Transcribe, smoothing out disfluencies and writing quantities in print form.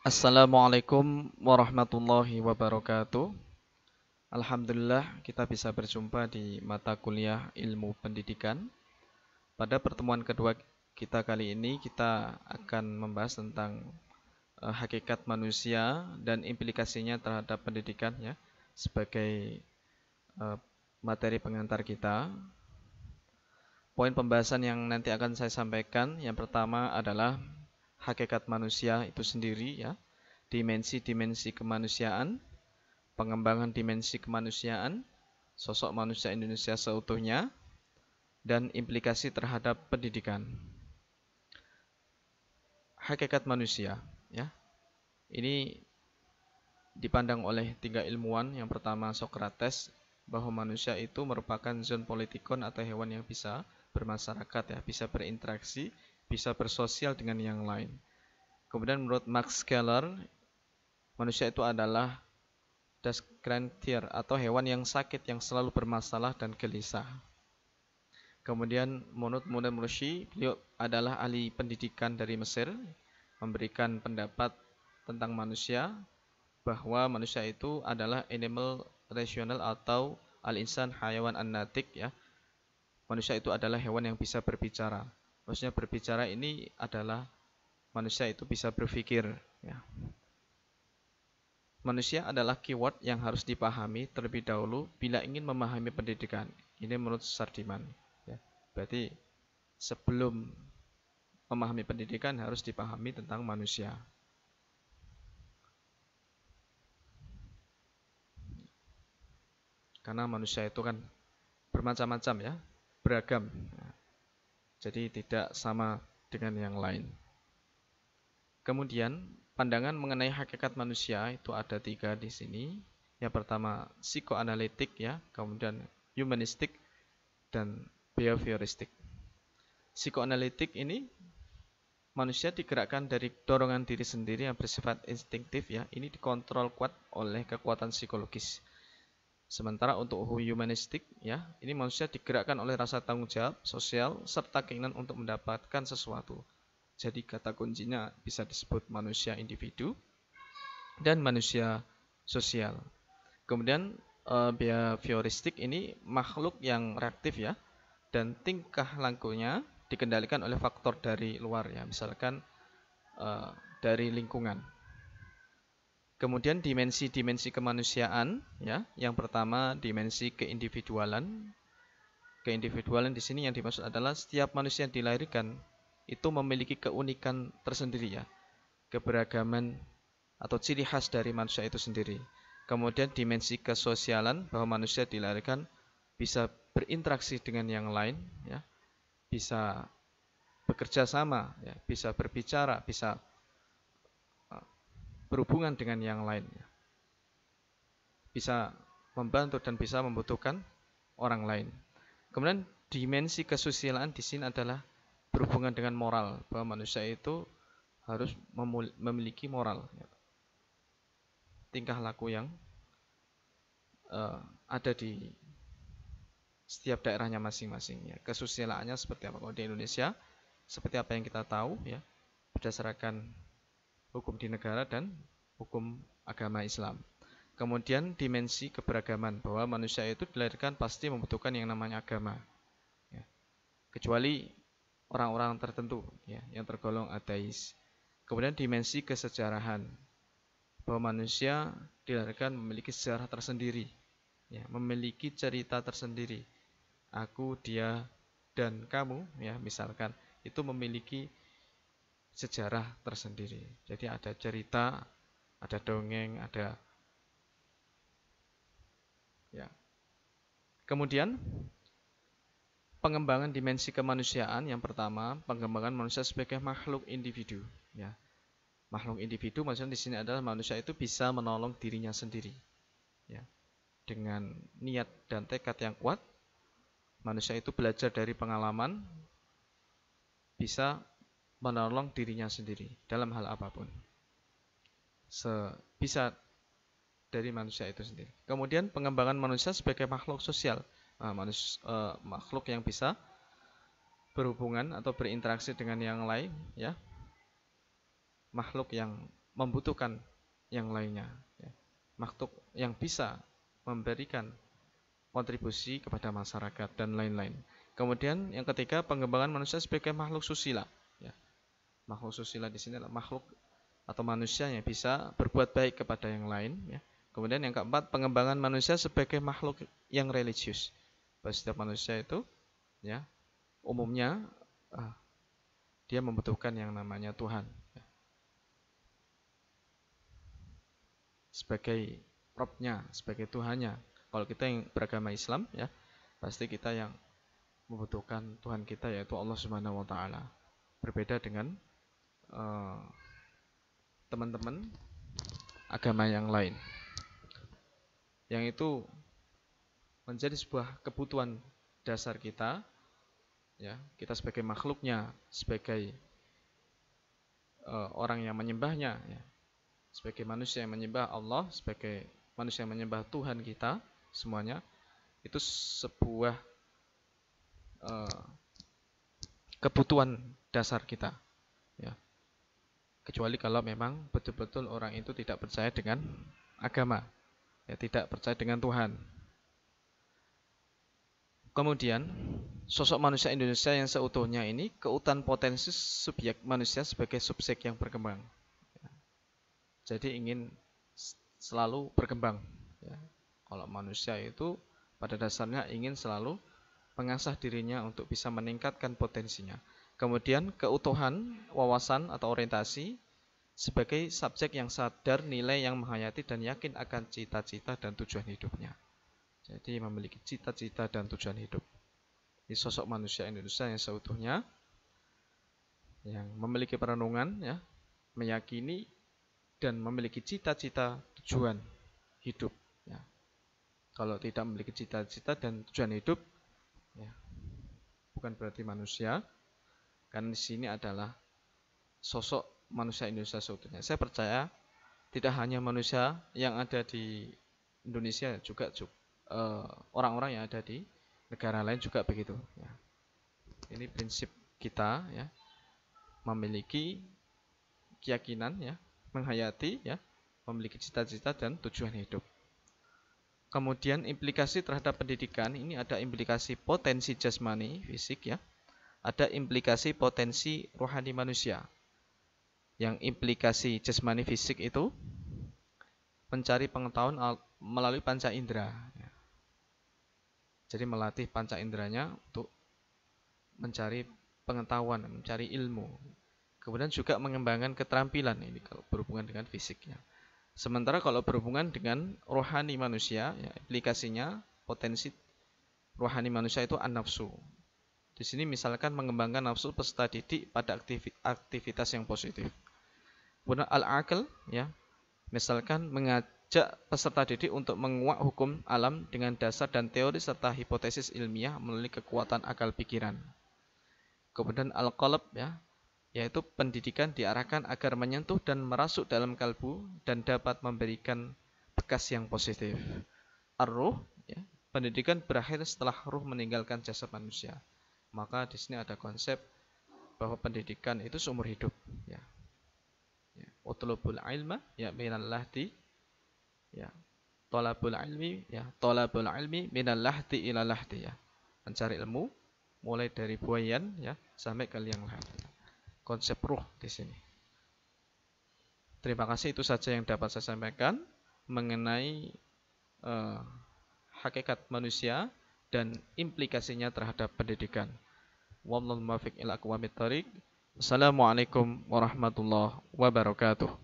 Assalamualaikum warahmatullahi wabarakatuh. Alhamdulillah kita bisa berjumpa di mata kuliah ilmu pendidikan. Pada pertemuan kedua kita kali ini kita akan membahas tentang hakikat manusia dan implikasinya terhadap pendidikan ya sebagai eh, materi pengantar kita. Poin pembahasan yang nanti akan saya sampaikan yang pertama adalah hakikat manusia itu sendiri ya, dimensi-dimensi kemanusiaan, pengembangan dimensi kemanusiaan, sosok manusia Indonesia seutuhnya, dan implikasi terhadap pendidikan. Hakikat manusia, ya. Ini dipandang oleh tiga ilmuwan. Yang pertama Socrates, bahwa manusia itu merupakan zoon politikon atau hewan yang bisa bermasyarakat ya, bisa berinteraksi, bisa bersosial dengan yang lain. Kemudian menurut Max Keller, manusia itu adalah Das Grandtier atau hewan yang sakit yang selalu bermasalah dan gelisah. Kemudian menurut Mursi, beliau adalah ahli pendidikan dari Mesir, memberikan pendapat tentang manusia bahwa manusia itu adalah animal rational atau al-insan hayawan an-natik ya. Manusia itu adalah hewan yang bisa berbicara. Maksudnya berbicara ini adalah manusia itu bisa berpikir ya. Manusia adalah keyword yang harus dipahami terlebih dahulu bila ingin memahami pendidikan. Ini menurut Sardiman. Ya. Berarti sebelum memahami pendidikan harus dipahami tentang manusia. Karena manusia itu kan bermacam-macam ya, beragam. Jadi tidak sama dengan yang lain. Kemudian pandangan mengenai hakikat manusia itu ada tiga di sini. Yang pertama psikoanalitik ya, kemudian humanistik dan behavioristik. Psikoanalitik ini manusia digerakkan dari dorongan diri sendiri yang bersifat instinktif ya. Ini dikontrol kuat oleh kekuatan psikologis. Sementara untuk humanistik ya, ini manusia digerakkan oleh rasa tanggung jawab sosial serta keinginan untuk mendapatkan sesuatu. Jadi kata kuncinya bisa disebut manusia individu dan manusia sosial. Kemudian behavioristik ini makhluk yang reaktif ya, dan tingkah lakunya dikendalikan oleh faktor dari luar ya, misalkan dari lingkungan. Kemudian dimensi-dimensi kemanusiaan ya, yang pertama dimensi keindividualan. Keindividualan di sini yang dimaksud adalah setiap manusia yang dilahirkan itu memiliki keunikan tersendiri ya, keberagaman atau ciri khas dari manusia itu sendiri. Kemudian dimensi kesosialan, bahwa manusia dilahirkan bisa berinteraksi dengan yang lain ya, bisa bekerja sama ya, bisa berbicara, bisa berhubungan dengan yang lain ya, bisa membantu dan bisa membutuhkan orang lain. Kemudian dimensi kesusilaan di sini adalah berhubungan dengan moral, bahwa manusia itu harus memiliki moral, tingkah laku yang ada di setiap daerahnya masing-masing ya. Kesusilaannya seperti apa? Kalau di Indonesia seperti apa yang kita tahu ya, berdasarkan hukum di negara dan hukum agama Islam. Kemudian dimensi keberagaman, bahwa manusia itu dilahirkan pasti membutuhkan yang namanya agama ya. Kecuali orang-orang tertentu ya, yang tergolong ateis. Kemudian dimensi kesejarahan, bahwa manusia dilahirkan memiliki sejarah tersendiri ya, memiliki cerita tersendiri. Aku, dia, dan kamu ya, misalkan itu memiliki sejarah tersendiri. Jadi ada cerita, ada dongeng, ada ya. Kemudian pengembangan dimensi kemanusiaan, yang pertama pengembangan manusia sebagai makhluk individu ya. Makhluk individu maksudnya di sini adalah manusia itu bisa menolong dirinya sendiri ya. Dengan niat dan tekad yang kuat, manusia itu belajar dari pengalaman, bisa menolong dirinya sendiri dalam hal apapun. Bisa dari manusia itu sendiri. Kemudian pengembangan manusia sebagai makhluk sosial, makhluk yang bisa berhubungan atau berinteraksi dengan yang lain ya, makhluk yang membutuhkan yang lainnya, ya. Makhluk yang bisa memberikan kontribusi kepada masyarakat dan lain-lain. Kemudian yang ketiga, pengembangan manusia sebagai makhluk susila, ya. Makhluk susila di sini adalah makhluk atau manusia yang bisa berbuat baik kepada yang lain, ya. Kemudian yang keempat, pengembangan manusia sebagai makhluk yang religius. Bahwa setiap manusia itu, ya, umumnya dia membutuhkan yang namanya Tuhan, ya, sebagai Robnya, sebagai Tuhannya. Kalau kita yang beragama Islam, ya, pasti kita yang membutuhkan Tuhan kita, yaitu Allah Subhanahu wa Ta'ala. Berbeda dengan teman-teman agama yang lain, yang itu menjadi sebuah kebutuhan dasar kita, ya, kita sebagai makhluknya, sebagai orang yang menyembahnya, ya, sebagai manusia yang menyembah Allah, sebagai manusia yang menyembah Tuhan kita, semuanya itu sebuah kebutuhan dasar kita, ya. Kecuali kalau memang betul-betul orang itu tidak percaya dengan agama, ya, tidak percaya dengan Tuhan. Kemudian sosok manusia Indonesia yang seutuhnya ini keutuhan potensi subjek manusia sebagai subjek yang berkembang, ya. Jadi ingin selalu berkembang, ya. Kalau manusia itu pada dasarnya ingin selalu mengasah dirinya untuk bisa meningkatkan potensinya. Kemudian keutuhan wawasan atau orientasi sebagai subjek yang sadar nilai yang menghayati dan yakin akan cita-cita dan tujuan hidupnya. Jadi memiliki cita-cita dan tujuan hidup. Ini sosok manusia Indonesia yang seutuhnya, yang memiliki perenungan, ya, meyakini dan memiliki cita-cita tujuan hidup, ya. Kalau tidak memiliki cita-cita dan tujuan hidup, ya, bukan berarti manusia. Karena di sini adalah sosok manusia Indonesia seutuhnya. Saya percaya tidak hanya manusia yang ada di Indonesia, juga orang-orang yang ada di negara lain juga begitu, ya. Ini prinsip kita, ya, memiliki keyakinan, ya, menghayati, ya, memiliki cita-cita dan tujuan hidup. Kemudian implikasi terhadap pendidikan ini ada implikasi potensi jasmani fisik, ya, ada implikasi potensi rohani manusia. Yang implikasi jasmani fisik itu mencari pengetahuan melalui panca indera, ya. Jadi melatih panca inderanya untuk mencari pengetahuan, mencari ilmu. Kemudian juga mengembangkan keterampilan, ini kalau berhubungan dengan fisiknya. Sementara kalau berhubungan dengan rohani manusia, ya, implikasinya potensi rohani manusia itu an-nafsu. Di sini misalkan mengembangkan nafsu peserta didik pada aktivitas yang positif. Kemudian al-aql, ya, misalkan mengajak peserta didik untuk menguak hukum alam dengan dasar dan teori serta hipotesis ilmiah melalui kekuatan akal pikiran. Kemudian al-qalb, ya, yaitu pendidikan diarahkan agar menyentuh dan merasuk dalam kalbu dan dapat memberikan bekas yang positif. Ar-ruh, ya, pendidikan berakhir setelah ruh meninggalkan jasad manusia. Maka di sini ada konsep bahwa pendidikan itu seumur hidup, ya. Utlubul ilma, ya, minal lahdi, ya, tolabul ilmi, ya, tolabul ilmi minal lahdi ila lahdi, ya, mencari ilmu mulai dari buayan, ya, sampai ke liang lahat. Konsep ruh di sini. Terima kasih, itu saja yang dapat saya sampaikan mengenai hakikat manusia dan implikasinya terhadap pendidikan. Wallahu muwaffiq ila aqwamit thoriq. Assalamualaikum warahmatullahi wabarakatuh.